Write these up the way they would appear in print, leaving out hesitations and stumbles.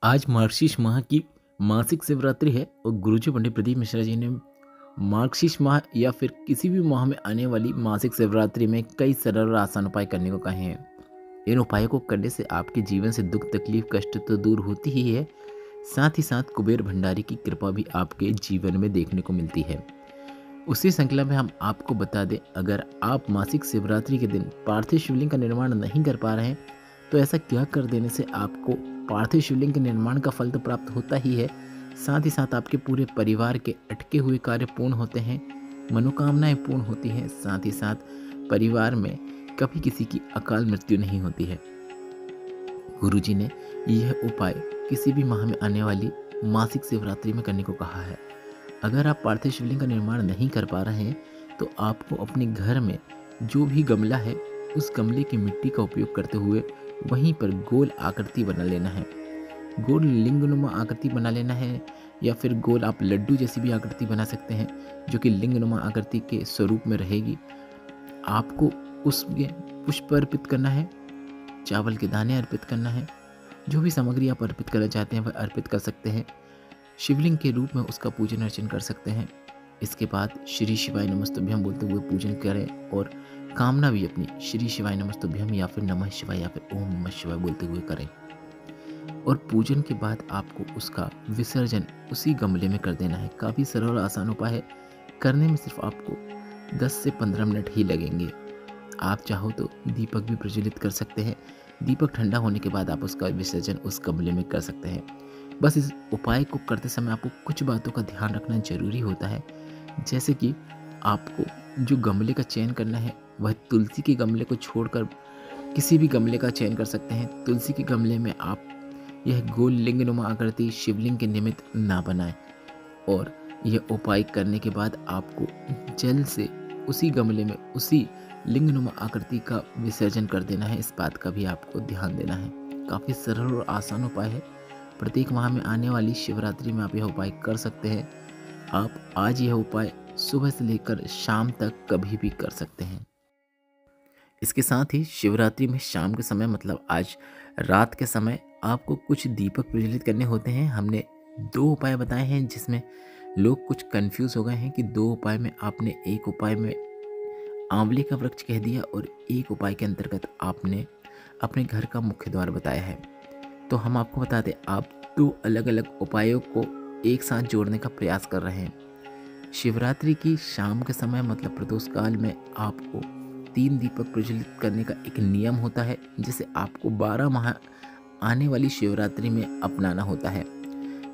आज मार्गशीर्ष माह की मासिक शिवरात्रि है और गुरुजी पंडित प्रदीप मिश्रा जी ने मार्गशीर्ष माह या फिर किसी भी माह में आने वाली मासिक शिवरात्रि में कई सरल और आसान उपाय करने को कहे हैं। इन उपायों को करने से आपके जीवन से दुख तकलीफ कष्ट तो दूर होती ही है, साथ ही साथ कुबेर भंडारी की कृपा भी आपके जीवन में देखने को मिलती है। उसी श्रृंखला में हम आपको बता दें, अगर आप मासिक शिवरात्रि के दिन पार्थिव शिवलिंग का निर्माण नहीं कर पा रहे हैं तो ऐसा क्या कर देने से आपको पार्थिव शिवलिंग के निर्माण का फल तो प्राप्त होता ही है, साथ ही साथ आपके पूरे परिवार के अटके हुए कार्य पूर्ण होते हैं, मनोकामनाएं पूर्ण होती हैं, साथ ही साथ परिवार में कभी किसी की अकाल मृत्यु नहीं होती है। गुरुजी ने यह उपाय किसी भी माह में आने वाली मासिक शिवरात्रि में करने को कहा है। अगर आप पार्थिव शिवलिंग का निर्माण नहीं कर पा रहे हैं तो आपको अपने घर में जो भी गमला है उस गमले की मिट्टी का उपयोग करते हुए वहीं पर गोल आकृति बना लेना है। गोल लिंगनुमा आकृति बना लेना है या फिर गोल आप लड्डू जैसी भी आकृति बना सकते हैं जो कि लिंगनुमा आकृति के स्वरूप में रहेगी। आपको उसमें पुष्प अर्पित करना है, चावल के दाने अर्पित करना है, जो भी सामग्री आप अर्पित करना चाहते हैं वह अर्पित कर सकते हैं। शिवलिंग के रूप में उसका पूजन अर्चन कर सकते हैं। इसके बाद श्री शिवाय नमस्तुभ्यम बोलते हुए पूजन करें और कामना भी अपनी श्री शिवाय नमस्तुभ्यम या फिर नमः शिवाय या फिर ओम नमः शिवाय बोलते हुए करें। और पूजन के बाद आपको उसका विसर्जन उसी गमले में कर देना है। काफ़ी सरल और आसान उपाय है, करने में सिर्फ आपको 10 से 15 मिनट ही लगेंगे। आप चाहो तो दीपक भी प्रज्वलित कर सकते हैं। दीपक ठंडा होने के बाद आप उसका विसर्जन उस गमले में कर सकते हैं। बस इस उपाय को करते समय आपको कुछ बातों का ध्यान रखना जरूरी होता है, जैसे कि आपको जो गमले का चयन करना है वह तुलसी के गमले को छोड़कर किसी भी गमले का चयन कर सकते हैं। तुलसी के गमले में आप यह गोल लिंगनुमा आकृति शिवलिंग के निमित्त ना बनाएं और यह उपाय करने के बाद आपको जल से उसी गमले में उसी लिंगनुमा आकृति का विसर्जन कर देना है। इस बात का भी आपको ध्यान देना है। काफ़ी सरल और आसान उपाय है। प्रत्येक माह में आने वाली शिवरात्रि में आप यह उपाय कर सकते हैं। आप आज यह उपाय सुबह से लेकर शाम तक कभी भी कर सकते हैं। इसके साथ ही शिवरात्रि में शाम के समय मतलब आज रात के समय आपको कुछ दीपक प्रज्वलित करने होते हैं। हमने 2 उपाय बताए हैं जिसमें लोग कुछ कंफ्यूज हो गए हैं कि 2 उपाय में आपने एक उपाय में आंवले का वृक्ष कह दिया और एक उपाय के अंतर्गत आपने अपने घर का मुख्य द्वार बताया है। तो हम आपको बता दें, आप 2 अलग अलग उपायों को एक साथ जोड़ने का प्रयास कर रहे हैं। शिवरात्रि की शाम के समय मतलब प्रदोष काल में आपको 3 दीपक प्रज्वलित करने का एक नियम होता है, जिसे आपको 12 माह आने वाली शिवरात्रि में अपनाना होता है।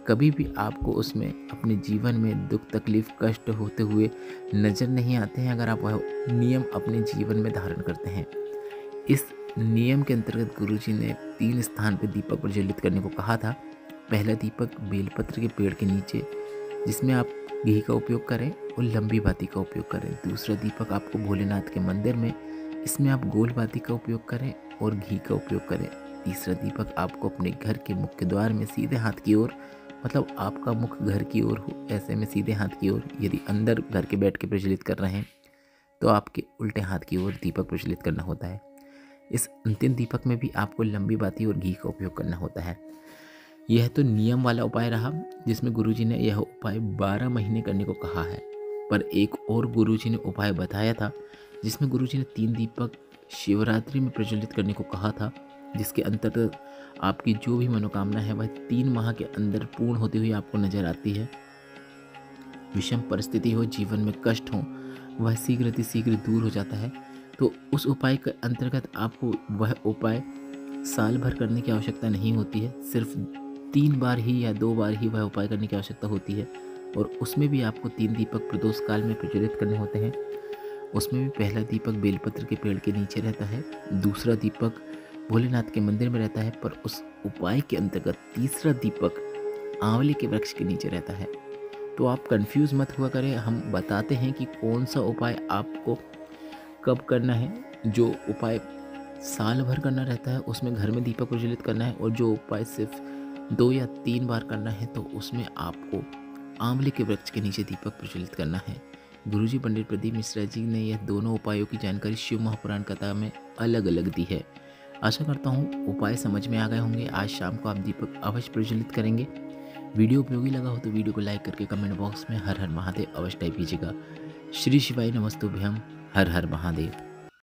कभी भी आपको उसमें अपने जीवन में दुख तकलीफ कष्ट होते हुए नजर नहीं आते हैं अगर आप वह नियम अपने जीवन में धारण करते हैं। इस नियम के अंतर्गत गुरुजी ने 3 स्थान पर दीपक प्रज्वलित करने को कहा था। पहला दीपक बेलपत्र के पेड़ के नीचे, जिसमें आप घी का उपयोग करें और लंबी बाती का उपयोग करें। दूसरा दीपक आपको भोलेनाथ के मंदिर में, इसमें आप गोल बाती का उपयोग करें और घी का उपयोग करें। तीसरा दीपक आपको अपने घर के मुख्य द्वार में सीधे हाथ की ओर, मतलब आपका मुख घर की ओर हो, ऐसे में सीधे हाथ की ओर। यदि अंदर घर के बैठ के प्रज्वलित कर रहे हैं तो आपके उल्टे हाथ की ओर दीपक प्रज्वलित करना होता है। इस अंतिम दीपक में भी आपको लंबी बाती और घी का उपयोग करना होता है। यह तो नियम वाला उपाय रहा जिसमें गुरुजी ने यह उपाय 12 महीने करने को कहा है। पर एक और गुरुजी ने उपाय बताया था जिसमें गुरुजी ने 3 दीपक शिवरात्रि में प्रज्वलित करने को कहा था, जिसके अंतर्गत आपकी जो भी मनोकामना है वह 3 माह के अंदर पूर्ण होती हुई आपको नजर आती है। विषम परिस्थिति हो, जीवन में कष्ट हो, वह शीघ्र दूर हो जाता है। तो उस उपाय के अंतर्गत आपको वह उपाय साल भर करने की आवश्यकता नहीं होती है, सिर्फ 3 बार ही या 2 बार ही वह उपाय करने की आवश्यकता होती है। और उसमें भी आपको 3 दीपक प्रदोष काल में प्रज्वलित करने होते हैं। उसमें भी पहला दीपक बेलपत्र के पेड़ के नीचे रहता है, दूसरा दीपक भोलेनाथ के मंदिर में रहता है, पर उस उपाय के अंतर्गत तीसरा दीपक आंवले के वृक्ष के नीचे रहता है। तो आप कंफ्यूज मत हुआ करें, हम बताते हैं कि कौन सा उपाय आपको कब करना है। जो उपाय साल भर करना रहता है उसमें घर में दीपक प्रज्वलित करना है, और जो उपाय सिर्फ 2 या 3 बार करना है तो उसमें आपको आंवले के वृक्ष के नीचे दीपक प्रज्वलित करना है। गुरुजी पंडित प्रदीप मिश्रा जी ने यह दोनों उपायों की जानकारी शिव महापुराण कथा में अलग अलग दी है। आशा करता हूँ उपाय समझ में आ गए होंगे। आज शाम को आप दीपक अवश्य प्रज्वलित करेंगे। वीडियो उपयोगी लगा हो तो वीडियो को लाइक करके कमेंट बॉक्स में हर हर महादेव अवश्य टाइप कीजिएगा। श्री शिवाय नमस्तुभ्यम। हर हर महादेव।